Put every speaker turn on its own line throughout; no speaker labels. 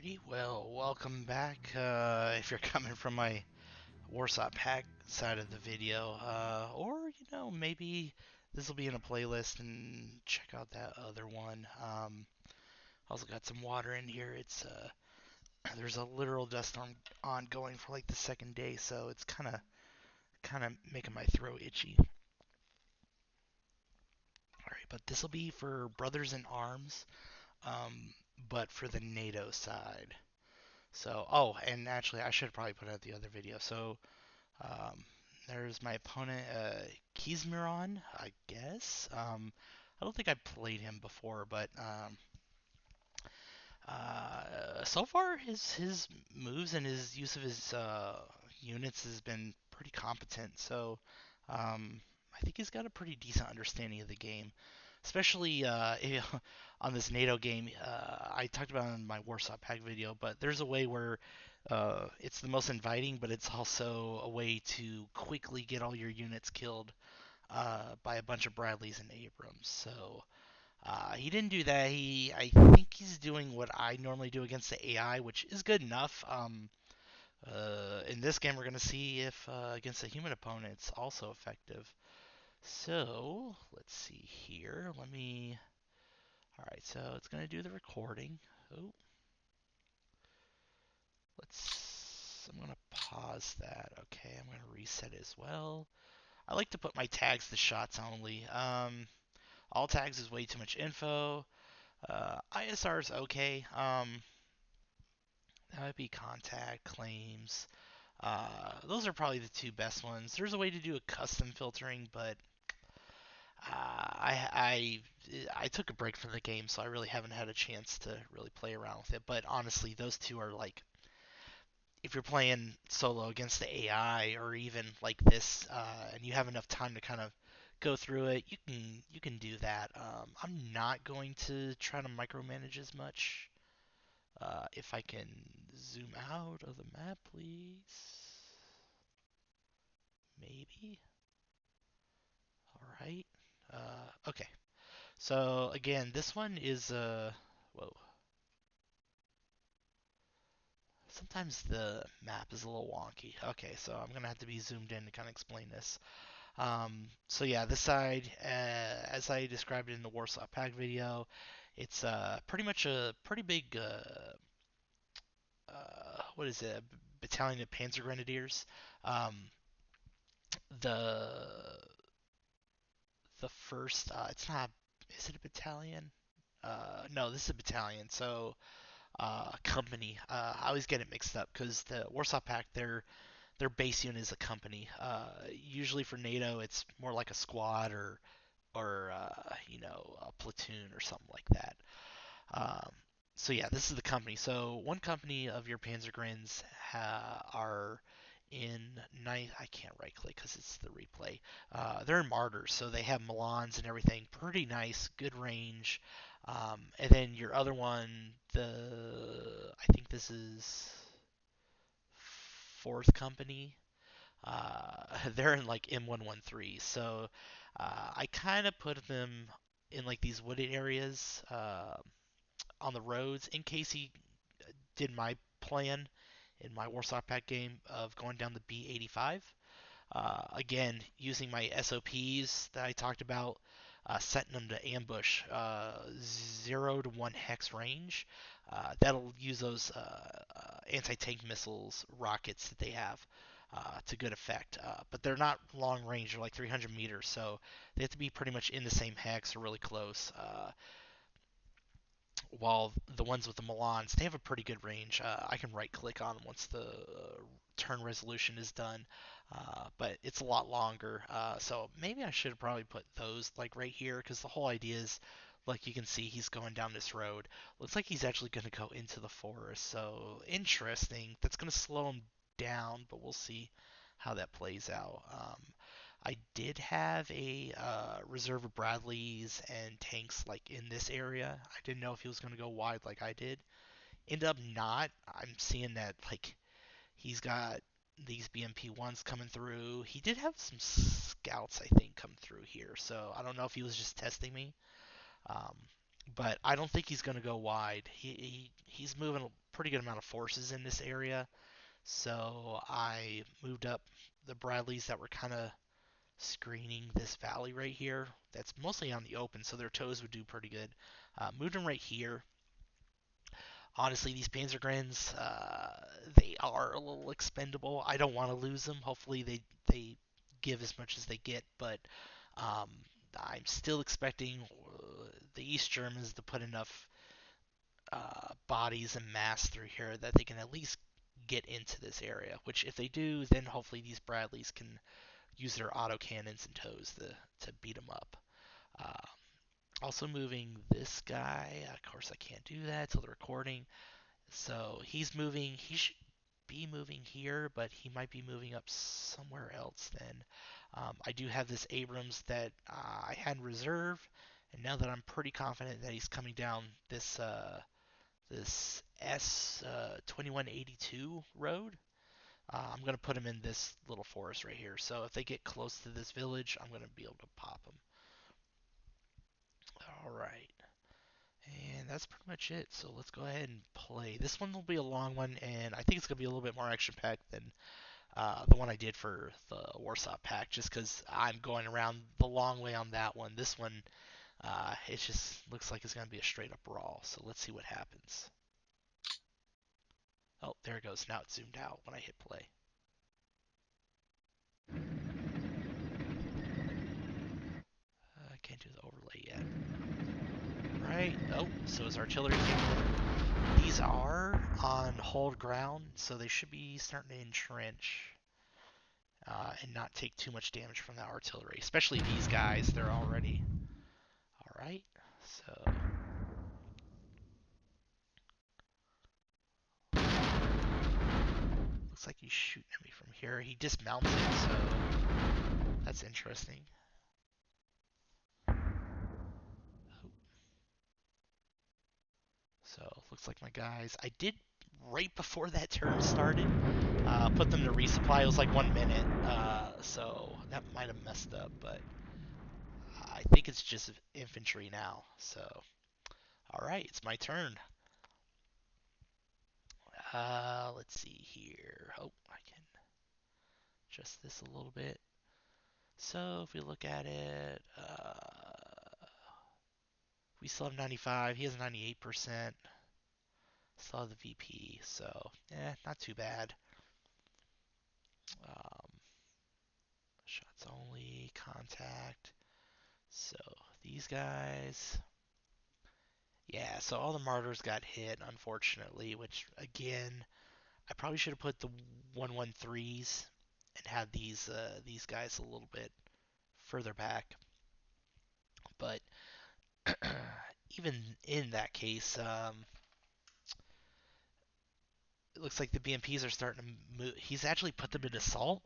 Alrighty, well, welcome back. If you're coming from my Warsaw Pack side of the video, or maybe this will be in a playlist and check out that other one. Also got some water in here. It's there's a literal dust storm ongoing for like the second day, so it's kind of making my throat itchy. Alright, but this will be for Brothers in Arms, but for the NATO side. So, oh, and actually, I should probably put out the other video. So, um, there's my opponent, Kizmiron, I guess. I don't think I played him before, but so far his moves and his use of his units has been pretty competent. So, I think he's got a pretty decent understanding of the game, especially on this NATO game. I talked about it in my Warsaw Pack video, but there's a way where it's the most inviting, but it's also a way to quickly get all your units killed by a bunch of Bradleys and Abrams. So he didn't do that. I think he's doing what I normally do against the AI, which is good enough. In this game, we're going to see if against a human opponent it's also effective. So let's see here. Let me. All right, so it's going to do the recording. Oh, I'm going to pause that. Okay, I'm going to reset it as well. I like to put my tags to shots only. All tags is way too much info. ISR is okay. That would be contact, claims. Those are probably the two best ones. There's a way to do a custom filtering, but I took a break from the game, so I really haven't had a chance to really play around with it. But honestly, those two are like, if you're playing solo against the AI or even like this, and you have enough time to kind of go through it, you can do that. I'm not going to try to micromanage as much. If I can zoom out of the map, please. Maybe. All right. Okay. So again, this one is whoa. Sometimes the map is a little wonky. Okay, so I'm gonna have to be zoomed in to kind of explain this. So yeah, this side, as I described it in the Warsaw Pack video, it's pretty much a pretty big what is it? Battalion of Panzer Grenadiers. Um, the the first, it's not. Is it a battalion? No, this is a battalion. So company. I always get it mixed up because the Warsaw Pact, their base unit is a company. Usually for NATO, it's more like a squad or a platoon or something like that. Um, so yeah, this is the company. So one company of your Panzergrins are in ninth. I can't right click because it's the replay. They're in Martyrs, so they have Milans and everything. Pretty nice, good range. And then your other one, I think this is fourth company. They're in like M113, so I kind of put them in like these wooded areas on the roads in case he did my plan in my Warsaw Pack game of going down the B85. Again, using my SOPs that I talked about, setting them to ambush 0 to 1 hex range. That'll use those anti-tank missiles, rockets that they have to good effect. But they're not long range, they're like 300 meters, so they have to be pretty much in the same hex or really close. While the ones with the Milans, they have a pretty good range. I can right click on them once the turn resolution is done, but it's a lot longer. So maybe I should probably put those like right here because the whole idea is, like you can see, he's going down this road. Looks like he's actually going to go into the forest. So interesting. That's going to slow him down, but we'll see how that plays out. I did have a reserve of Bradleys and tanks like in this area. I didn't know if he was going to go wide like I did. Ended up not. I'm seeing that like he's got these BMP ones coming through. He did have some scouts I think come through here, so I don't know if he was just testing me. Um, but I don't think he's going to go wide. He's moving pretty good amount of forces in this area, so I moved up the Bradleys that were kind of screening this valley right here. That's mostly on the open, so their toes would do pretty good. Moved them right here. Honestly, these Panzergrens, they are a little expendable. I don't want to lose them. Hopefully, they give as much as they get, but um, I'm still expecting the East Germans to put enough bodies and mass through here that they can at least get into this area. Which, if they do, then hopefully these Bradleys can use their autocannons and toes to beat them up. Uh, Also moving this guy. Of course, I can't do that till the recording. So he's moving. He should be moving here, but he might be moving up somewhere else then. I do have this Abrams that I had in reserve, and now that I'm pretty confident that he's coming down this S 2182 road, I'm gonna put him in this little forest right here. So if they get close to this village, I'm gonna be able to pop them. All right. And that's pretty much it. So let's go ahead and play. This one will be a long one, and I think it's going to be a little bit more action-packed than the one I did for the Warsaw Pact, just because I'm going around the long way on that one. This one, it just looks like it's going to be a straight-up brawl. So let's see what happens. Oh, there it goes. Now it's zoomed out when I hit play. I can't do the overlay yet. Right. Oh, so his artillery came in. These are on hold ground, so they should be starting to entrench. And not take too much damage from that artillery. Especially these guys, they're already... Alright, so... Looks like he's shooting at me from here. He dismounted, so... That's interesting. So, looks like my guys... I did, right before that turn started, put them to resupply. It was like 1 minute, so that might have messed up, but... I think it's just infantry now, so... Alright, it's my turn. Let's see here. Oh, I can adjust this a little bit. So if we look at it, we still have 95. He has 98%. Still have the VP, so not too bad. Um, Shots only, contact. So these guys, yeah. So all the martyrs got hit, unfortunately. Which again, I probably should have put the 113s and had these guys a little bit further back. But even in that case, it looks like the BMPs are starting to move. He's actually put them in assault,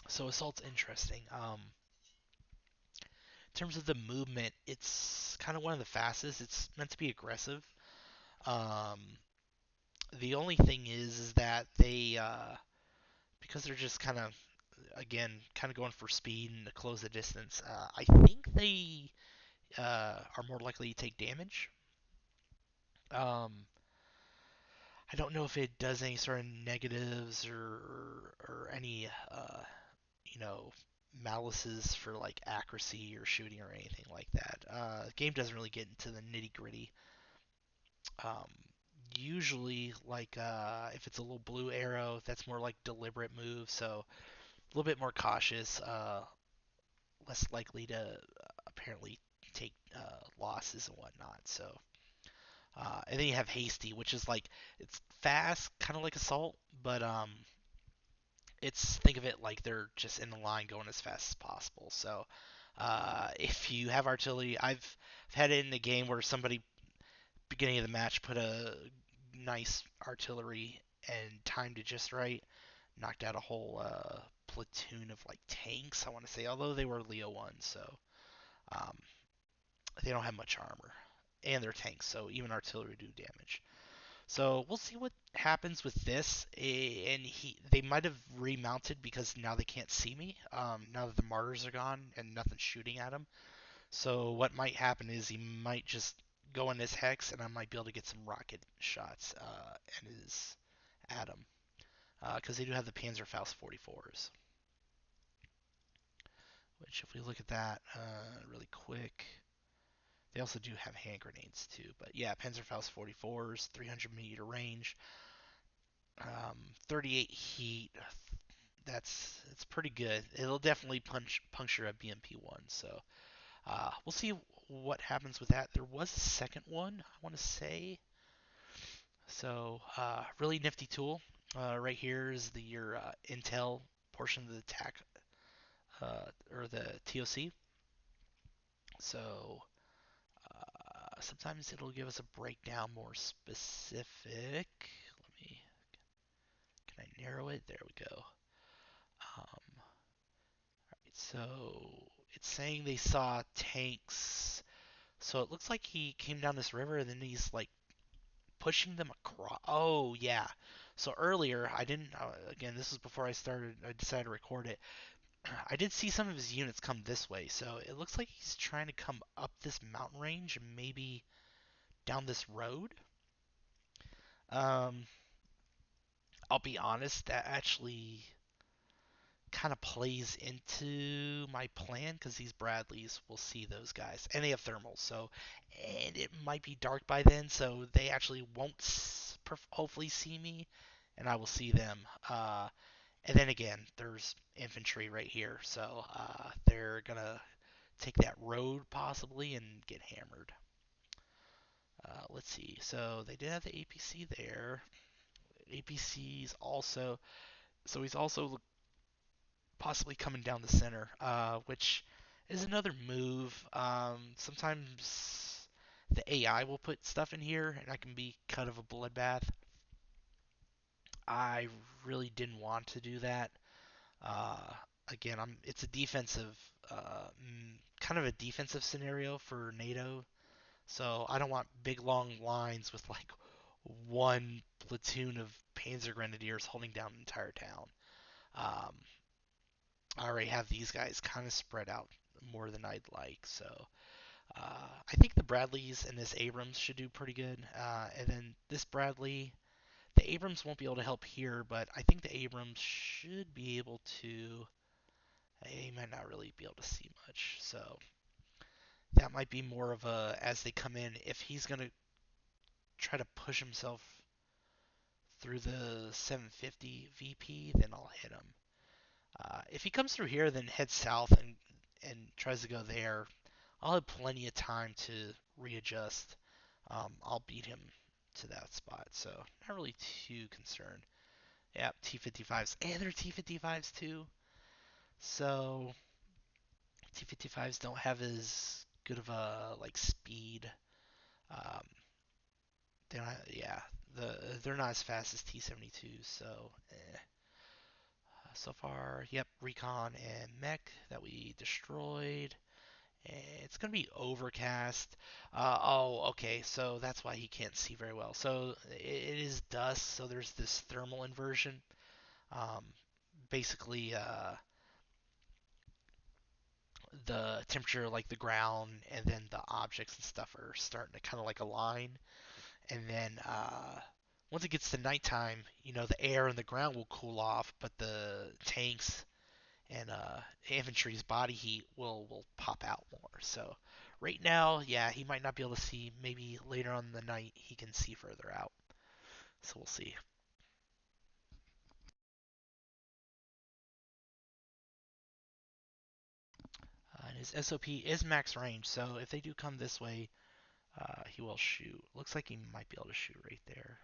so assault's interesting. In terms of the movement, it's kind of one of the fastest. It's meant to be aggressive. Um, the only thing is that they, because they're just kind of, again, kind of going for speed and to close the distance. I think they are more likely to take damage. Um, I don't know if it does any sort of negatives or any you know malices for like accuracy or shooting or anything like that. The game doesn't really get into the nitty gritty. Um, Usually, like if it's a little blue arrow, that's more like deliberate move, so a little bit more cautious, less likely to apparently take losses and whatnot. So, and then you have hasty, which is like it's fast, kind of like assault, but it's think of it like they're just in the line going as fast as possible. So if you have artillery, I've had it in the game where somebody beginning of the match put a nice artillery and timed it just right, knocked out a whole platoon of like tanks. I want to say, although they were Leo ones, so um, they don't have much armor, and they're tanks, so even artillery do damage. So we'll see what happens with this. And they might have remounted because now they can't see me. Now that the martyrs are gone and nothing's shooting at him. So what might happen is he might just go in this hex, and I might be able to get some rocket shots and his Atom, because they do have the Panzerfaust 44s. Which, if we look at that really quick, they also do have hand grenades too. But yeah, Panzerfaust 44s, 300-meter range, 38 heat. It's pretty good. It'll definitely puncture a BMP-1. So we'll see what happens with that. There was a second one, I want to say. So really nifty tool. Right here is your intel portion of the TAC or the TOC. So sometimes it'll give us a breakdown more specific. Can I narrow it? There we go. Right, so it's saying they saw tanks. So it looks like he came down this river and then he's like pushing them across. Oh yeah. So earlier I didn't. Again, this was before I started. I decided to record it. I did see some of his units come this way, so it looks like he's trying to come up this mountain range and maybe down this road. Um, I'll be honest, that actually kind of plays into my plan because these Bradleys will see those guys, and they have thermals, so and it might be dark by then, so they actually won't hopefully see me, and I will see them. And then again, there's infantry right here, so they're gonna take that road possibly and get hammered. Let's see. So they did have the APC there. APC's also, so he's also possibly coming down the center, which is another move. Sometimes the AI will put stuff in here, and I can be kind of a bloodbath. I really didn't want to do that. Uh, Again, it's a defensive, kind of a defensive scenario for NATO. So I don't want big long lines with like one platoon of Panzer Grenadiers holding down an entire town. Um, I already have these guys kind of spread out more than I'd like, so I think the Bradleys and this Abrams should do pretty good. And then this Bradley, the Abrams won't be able to help here, but I think the Abrams should be able to. He might not really be able to see much, so that might be more of a as they come in. If he's gonna try to push himself through the 750 VP, then I'll hit him. If he comes through here, then heads south and tries to go there, I'll have plenty of time to readjust. I'll beat him to that spot, so not really too concerned. Yeah, T55s, and they're T55s too. So T55s don't have as good of a like speed. Um, they don't have, yeah, they're not as fast as T72s, so so far, yep, recon and mech that we destroyed. It's going to be overcast. Oh, okay, so that's why he can't see very well. So it is dusk, so there's this thermal inversion. Um, Basically, the temperature, like the ground, and then the objects and stuff are starting to kind of like align. And then once it gets to nighttime, the air and the ground will cool off, but the tanks and infantry's body heat will pop out more. So right now, yeah, he might not be able to see. Maybe later on in the night he can see further out. So we'll see. And his SOP is max range, so if they do come this way, he will shoot. Looks like he might be able to shoot right there.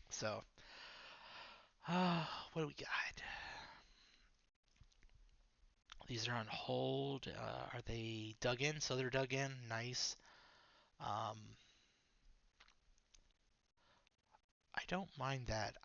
So, what do we got? These are on hold. Are they dug in? So they're dug in. Nice. Um, I don't mind that.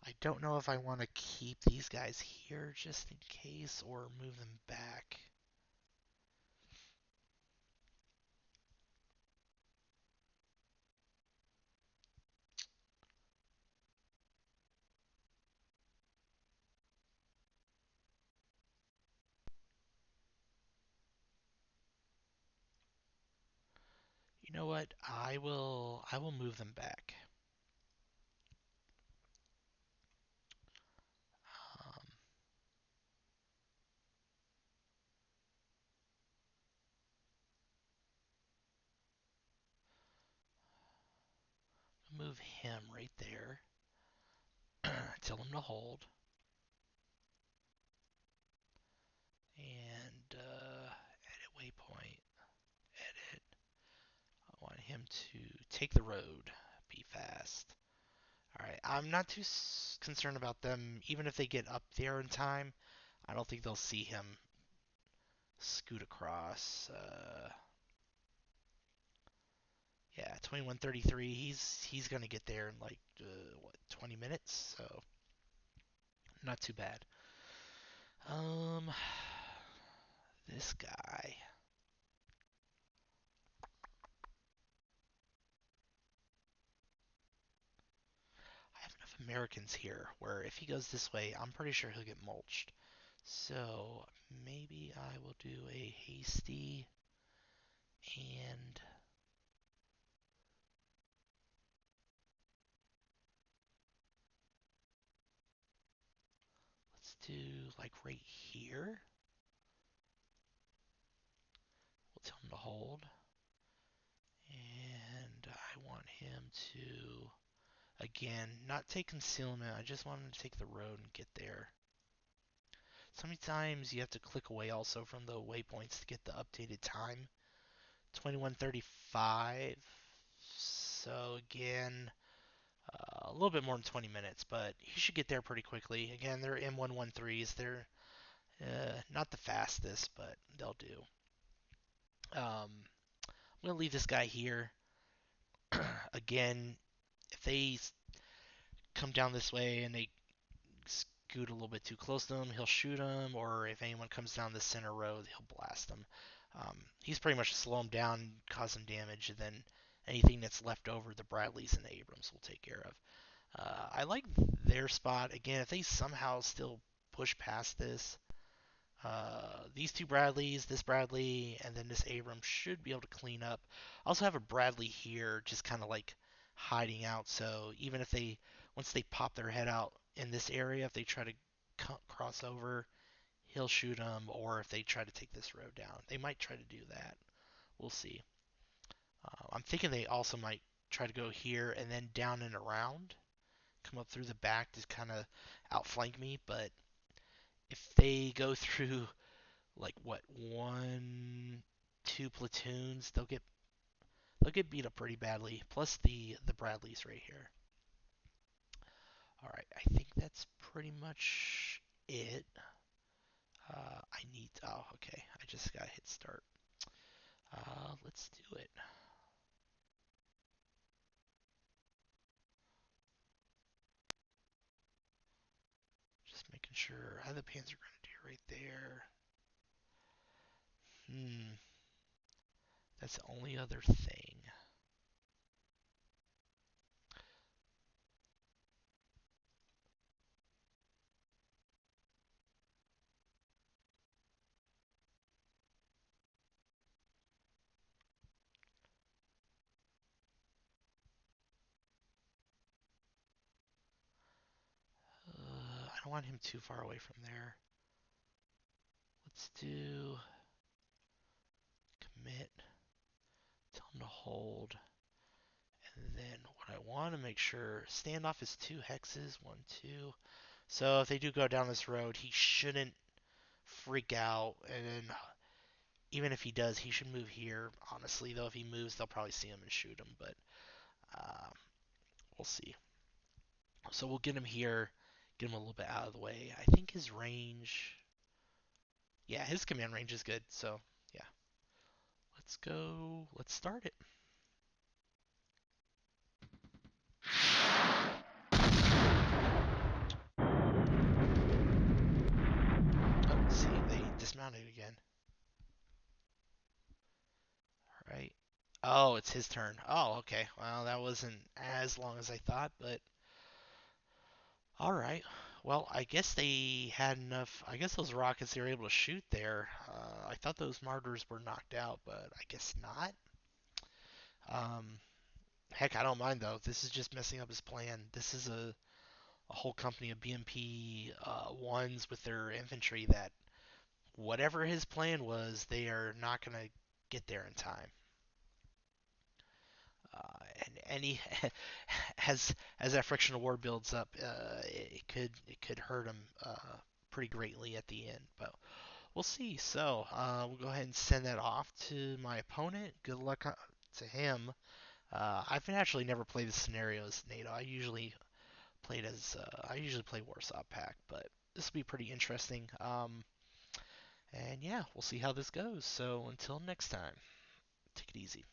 I don't know if I want to keep these guys here just in case or move them back. You know what? I will move them back. Um, move him right there. Tell him to hold. And edit waypoint. Edit. I want him to take the road. Be fast. All right. I'm not too concerned about them. Even if they get up there in time, I don't think they'll see him scoot across. Yeah, 21:33. He's gonna get there in like what 20 minutes, so not too bad. Um, this guy. I have enough Americans here where if he goes this way, I'm pretty sure he'll get mulched. So maybe I will do a hasty and let's do like right here. We'll tell him to hold. And I want him to, again, not take concealment. I just want him to take the road and get there. Sometimes you have to click away also from the waypoints to get the updated time. 21:35. So again, a little bit more than 20 minutes, but he should get there pretty quickly. Again, they're M113s. They're not the fastest, but they'll do. I'm going to leave this guy here. Again, if they come down this way and they scoot a little bit too close to him, he'll shoot him, or if anyone comes down the center road, he'll blast them. He's pretty much slow him down, cause him damage, and then anything that's left over, the Bradleys and the Abrams will take care of. I like their spot. Again, if they somehow still push past this, these two Bradleys, this Bradley, and then this Abrams should be able to clean up. I also have a Bradley here, just kind of like hiding out. So even if they, once they pop their head out in this area, if they try to cross over, he'll shoot them. Or if they try to take this road down, they might try to do that. We'll see. I'm thinking they also might try to go here and then down and around, come up through the back to kind of outflank me. But if they go through like what one, two platoons, they'll get beat up pretty badly. Plus the Bradleys right here. All right, I think that's pretty much it. I need. Oh, okay. I just got hit start. Let's do it. Just making sure I have the Panzer Grenadier right there. That's the only other thing. I don't want him too far away from there. Let's do commit. Tell him to hold. And then what I want to make sure, standoff is 2 hexes, 1, 2. So if they do go down this road, he shouldn't freak out. And then even if he does, he should move here. Honestly, though, if he moves, they'll probably see him and shoot him. But uh, we'll see. So we'll get him here, get him a little bit out of the way. I think his range, yeah, his command range is good. So yeah, let's go. Let's start it. Oh, see, they dismounted again. Right. Oh, it's his turn. Oh, okay. Well, that wasn't as long as I thought, but all right. Well, I guess they had enough. I guess those rockets they were able to shoot there. I thought those martyrs were knocked out, but I guess not. Heck, I don't mind though. This is just messing up his plan. This is a whole company of BMP ones with their infantry that whatever his plan was, they are not going to get there in time. And he as that frictional war builds up, it could hurt him pretty greatly at the end. But we'll see. So we'll go ahead and send that off to my opponent. Good luck to him. I've actually never played the scenarios NATO. I usually play Warsaw Pact, but this will be pretty interesting. And yeah, we'll see how this goes. So until next time, take it easy.